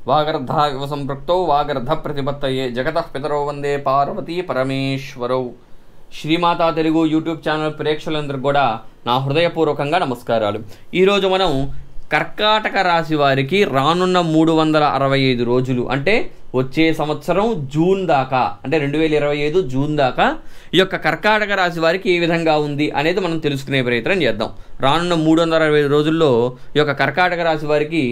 వాగర్ధావివ సంపృక్తౌ వాగర్ధ ప్రతిపత్తయే జగతః పితరౌ వందే Parvati పరమేశ్వరౌ. Shri Mata Telugu YouTube channel ప్రేక్షకులందరికీ కూడా నా హృదయపూర్వకంగా నమస్కారాలు. ఈరోజు మనం కర్కాటక రాశి వారికి రానున్న 365 రోజులు అంటే వచ్చే సంవత్సరం జూన్ దాకా అంటే 2025 జూన్ దాకా ఈ యొక్క కర్కాటక రాశి వారికి ఏ విధంగా ఉంది అనేది మనం తెలుసుకునే ప్రయత్నం చేద్దాం. రానున్న 365 రోజుల్లో ఈ యొక్క కర్కాటక రాశి వారికి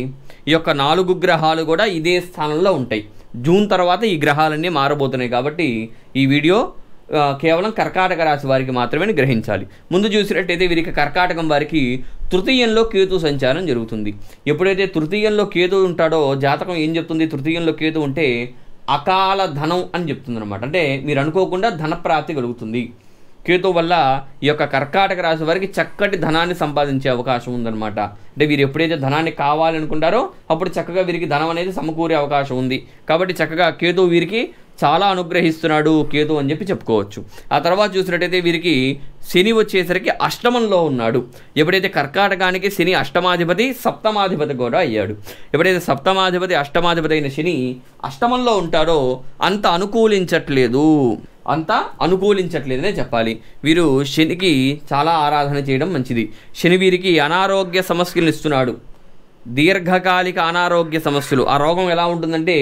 ఈ యొక్క 4 గ్రహాలు కూడా ఇదే స్థానంలో ఉంటాయి. జూన్ తర్వాత ఈ గ్రహాలన్నీ మారబోతున్నాయి కాబట్టి ఈ వీడియో కేవలం కర్కాటక రాశి వారికి మాత్రమే గ్రహించాలి. ముందు చూసినట్టయితే వీరికి కర్కాటకం వారికి తృతీయంలో కేతు సంచారం జరుగుతుంది. ఎప్పుడైతే తృతీయంలో కేతు ఉంటాడో జాతకం ఏం చెప్తుంది? తృతీయంలో కేతు ఉంటే అకాల ధనం అని చెప్తుంది అనమాట. అంటే మీరు అనుకోకుండా ధనప్రాప్తి కలుగుతుంది. కేతు వల్ల ఈ యొక్క కర్కాటక రాశి వారికి చక్కటి ధనాన్ని సంపాదించే అవకాశం ఉందన్నమాట. అంటే వీరు ఎప్పుడైతే ధనాన్ని కావాలనుకుంటారో అప్పుడు చక్కగా వీరికి ధనం అనేది సమకూరే అవకాశం ఉంది. కాబట్టి చక్కగా కేతు వీరికి చాలా అనుగ్రహిస్తున్నాడు కేతు అని చెప్పి చెప్పుకోవచ్చు. ఆ తర్వాత చూసినట్టయితే వీరికి శని వచ్చేసరికి అష్టమంలో ఉన్నాడు. ఎప్పుడైతే కర్కాటకానికి శని అష్టమాధిపతి సప్తమాధిపతి కూడా అయ్యాడు. ఎప్పుడైతే సప్తమాధిపతి అష్టమాధిపతి అయిన శని అష్టమంలో ఉంటాడో అంత అనుకూలించట్లేదనే చెప్పాలి. వీరు శనికి చాలా ఆరాధన చేయడం మంచిది. శని వీరికి అనారోగ్య సమస్యలను ఇస్తున్నాడు. దీర్ఘకాలిక అనారోగ్య సమస్యలు, ఆ రోగం ఎలా ఉంటుందంటే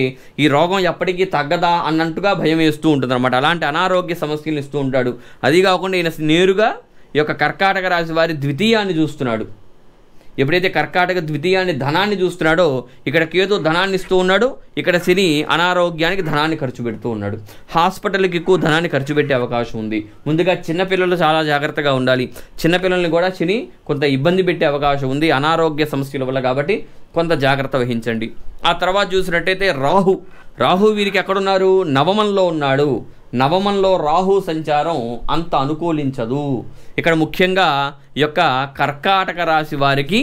ఈ రోగం ఎప్పటికీ తగ్గదా అన్నట్టుగా భయం వేస్తూ ఉంటుంది అనమాట. అలాంటి అనారోగ్య సమస్యలను ఇస్తూ ఉంటాడు. అది కాకుండా ఈయన నేరుగా ఈ యొక్క కర్కాటక రాశి వారి ద్వితీయాన్ని చూస్తున్నాడు. ఎప్పుడైతే కర్కాటక ద్వితీయాన్ని ధనాన్ని చూస్తున్నాడో ఇక్కడ కేతు ధనాన్ని ఇస్తూ ఉన్నాడు, ఇక్కడ శని అనారోగ్యానికి ధనాన్ని ఖర్చు పెడుతూ ఉన్నాడు. హాస్పిటల్కి ఎక్కువ ధనాన్ని ఖర్చు పెట్టే అవకాశం ఉంది. ముందుగా చిన్నపిల్లలు చాలా జాగ్రత్తగా ఉండాలి. చిన్నపిల్లల్ని కూడా శని కొంత ఇబ్బంది పెట్టే అవకాశం ఉంది అనారోగ్య సమస్యల వల్ల, కాబట్టి కొంత జాగ్రత్త వహించండి. ఆ తర్వాత చూసినట్టయితే రాహు వీరికి ఎక్కడున్నారు? నవమంలో ఉన్నాడు. నవమంలో రాహు సంచారం అంత అనుకూలించదు. ఇక్కడ ముఖ్యంగా ఈ యొక్క కర్కాటక రాశి వారికి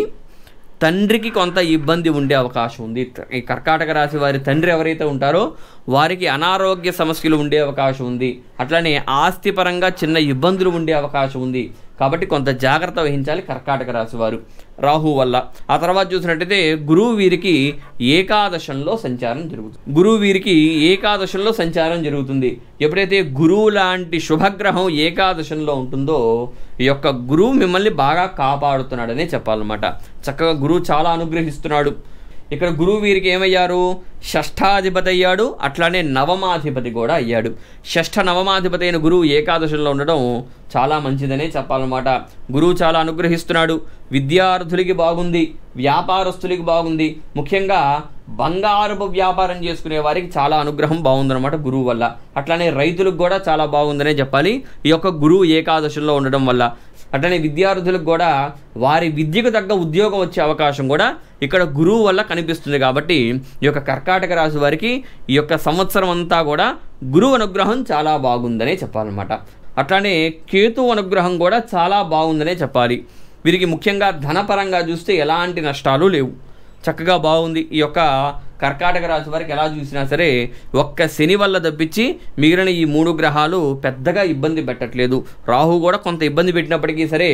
తండ్రికి కొంత ఇబ్బంది ఉండే అవకాశం ఉంది. ఈ కర్కాటక రాశి వారి తండ్రి ఎవరైతే ఉంటారో వారికి అనారోగ్య సమస్యలు ఉండే అవకాశం ఉంది. అట్లనే ఆస్తిపరంగా చిన్న ఇబ్బందులు ఉండే అవకాశం ఉంది. కాబట్టి కొంత జాగ్రత్త వహించాలి కర్కాటక రాశి వారు రాహు వల్ల. ఆ తర్వాత చూసినట్టయితే గురువు వీరికి ఏకాదశంలో సంచారం జరుగుతుంది. ఎప్పుడైతే గురువు లాంటి శుభగ్రహం ఏకాదశంలో ఉంటుందో ఈ యొక్క గురువు మిమ్మల్ని బాగా కాపాడుతున్నాడనే చెప్పాలన్నమాట. చక్కగా గురువు చాలా అనుగ్రహిస్తున్నాడు. ఇక్కడ గురువు వీరికి ఏమయ్యారు? షష్ఠాధిపతి అయ్యాడు, అట్లానే నవమాధిపతి కూడా అయ్యాడు. నవమాధిపతి అయిన గురువు ఏకాదశంలో ఉండడం చాలా మంచిదనే చెప్పాలన్నమాట. గురువు చాలా అనుగ్రహిస్తున్నాడు. విద్యార్థులకి బాగుంది, వ్యాపారస్తులకి బాగుంది. ముఖ్యంగా బంగారపు వ్యాపారం చేసుకునే వారికి చాలా అనుగ్రహం బాగుందన్నమాట గురువు వల్ల. అట్లానే రైతులకు కూడా చాలా బాగుందనే చెప్పాలి ఈ యొక్క గురువు ఏకాదశంలో ఉండడం వల్ల. అట్లనే విద్యార్థులకు కూడా వారి విద్యకు తగ్గ ఉద్యోగం వచ్చే అవకాశం కూడా ఇక్కడ గురువు వల్ల కనిపిస్తుంది. కాబట్టి ఈ యొక్క కర్కాటక రాశి వారికి ఈ యొక్క సంవత్సరం అంతా కూడా గురువు అనుగ్రహం చాలా బాగుందనే చెప్పాలన్నమాట. అట్లానే కేతు అనుగ్రహం కూడా చాలా బాగుందనే చెప్పాలి. వీరికి ముఖ్యంగా ధనపరంగా చూస్తే ఎలాంటి నష్టాలు లేవు, చక్కగా బాగుంది. ఈ యొక్క కర్కాటక రాశి వారికి ఎలా చూసినా సరే ఒక్క శని వల్ల తప్పించి మిగిలిన ఈ 3 గ్రహాలు పెద్దగా ఇబ్బంది పెట్టట్లేదు. రాహు కూడా కొంత ఇబ్బంది పెట్టినప్పటికీ సరే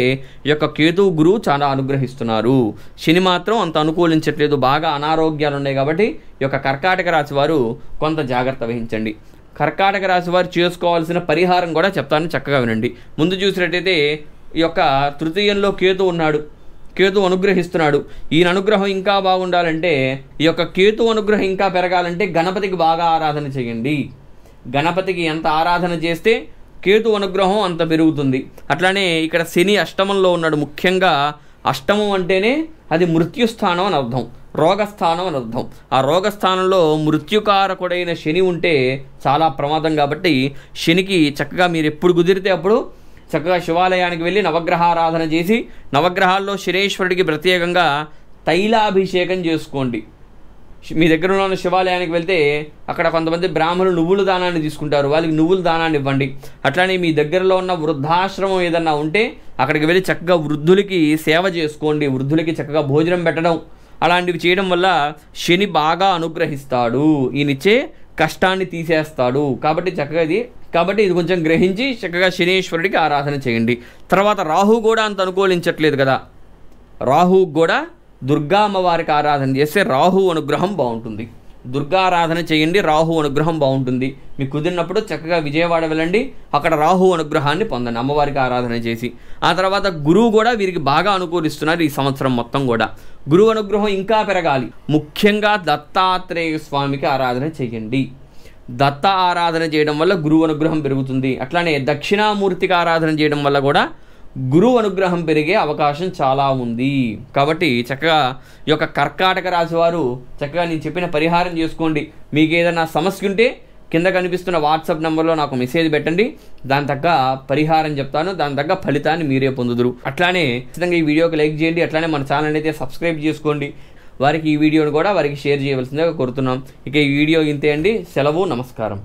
ఈ యొక్క కేతు గురువు చాలా అనుగ్రహిస్తున్నారు. శని మాత్రం అంత అనుకూలించట్లేదు, బాగా అనారోగ్యాలు ఉన్నాయి. కాబట్టి ఈ యొక్క కర్కాటక రాశి వారు కొంత జాగ్రత్త వహించండి. కర్కాటక రాశి వారు చేసుకోవాల్సిన పరిహారం కూడా చెప్తాను, చక్కగా వినండి. ముందు చూసినట్టయితే ఈ యొక్క తృతీయంలో కేతు ఉన్నాడు, కేతు అనుగ్రహిస్తున్నాడు. ఈయన అనుగ్రహం ఇంకా బాగుండాలంటే ఈ యొక్క కేతు అనుగ్రహం ఇంకా పెరగాలంటే గణపతికి బాగా ఆరాధన చేయండి. గణపతికి ఎంత ఆరాధన చేస్తే కేతు అనుగ్రహం అంత పెరుగుతుంది. అట్లానే ఇక్కడ శని అష్టమంలో ఉన్నాడు. ముఖ్యంగా అష్టమం అంటేనే అది మృత్యుస్థానం అని అర్థం, రోగస్థానం అని అర్థం. ఆ రోగస్థానంలో మృత్యుకారకుడైన శని ఉంటే చాలా ప్రమాదం. కాబట్టి శనికి చక్కగా మీరు ఎప్పుడు కుదిరితే అప్పుడు చక్కగా శివాలయానికి వెళ్ళి నవగ్రహారాధన చేసి నవగ్రహాల్లో శనేశ్వరుడికి ప్రత్యేకంగా తైలాభిషేకం చేసుకోండి. మీ దగ్గర ఉన్న శివాలయానికి వెళ్తే అక్కడ కొంతమంది బ్రాహ్మణులు నువ్వుల దానాన్ని తీసుకుంటారు, వాళ్ళకి నువ్వుల దానాన్ని ఇవ్వండి. అట్లానే మీ దగ్గరలో ఉన్న వృద్ధాశ్రమం ఏదన్నా ఉంటే అక్కడికి వెళ్ళి చక్కగా వృద్ధులకి సేవ చేసుకోండి. వృద్ధులకి చక్కగా భోజనం పెట్టడం అలాంటివి చేయడం వల్ల శని బాగా అనుగ్రహిస్తాడు, ఈయనిచ్చే కష్టాన్ని తీసేస్తాడు. కాబట్టి ఇది కొంచెం గ్రహించి చక్కగా శనీశ్వరుడికి ఆరాధన చేయండి. తర్వాత రాహు కూడా అంత అనుకూలించట్లేదు కదా, రాహు కూడా దుర్గా అమ్మవారికి ఆరాధన చేస్తే రాహు అనుగ్రహం బాగుంటుంది. దుర్గా ఆరాధన చేయండి, రాహు అనుగ్రహం బాగుంటుంది. మీకు కుదిరినప్పుడు చక్కగా విజయవాడ వెళ్ళండి, అక్కడ రాహు అనుగ్రహాన్ని పొందండి అమ్మవారికి ఆరాధన చేసి. ఆ తర్వాత గురువు కూడా వీరికి బాగా అనుకూలిస్తున్నారు ఈ సంవత్సరం మొత్తం కూడా. గురువు అనుగ్రహం ఇంకా పెరగాలి. ముఖ్యంగా దత్తాత్రేయ స్వామికి ఆరాధన చేయండి. దత్త ఆరాధన చేయడం వల్ల గురువు అనుగ్రహం పెరుగుతుంది. అట్లానే దక్షిణామూర్తికి ఆరాధన చేయడం వల్ల కూడా గురువు అనుగ్రహం పెరిగే అవకాశం చాలా ఉంది. కాబట్టి చక్కగా ఈ యొక్క కర్కాటక రాశి వారు చక్కగా నేను చెప్పిన పరిహారం చేసుకోండి. మీకు ఏదైనా సమస్య ఉంటే కింద కనిపిస్తున్న వాట్సాప్ నెంబర్లో నాకు మెసేజ్ పెట్టండి, దాని తగ్గ పరిహారం చెప్తాను, దాని తగ్గ ఫలితాన్ని మీరే పొందుదురు. అట్లానే ఖచ్చితంగా ఈ వీడియోకి లైక్ చేయండి, అట్లానే మన ఛానల్ అయితే సబ్స్క్రైబ్ చేసుకోండి. వారికి ఈ వీడియోని కూడా వారికి షేర్ చేయవలసిందిగా కోరుతున్నాం. ఇక ఈ వీడియో ఇంతే అండి. సెలవు, నమస్కారం.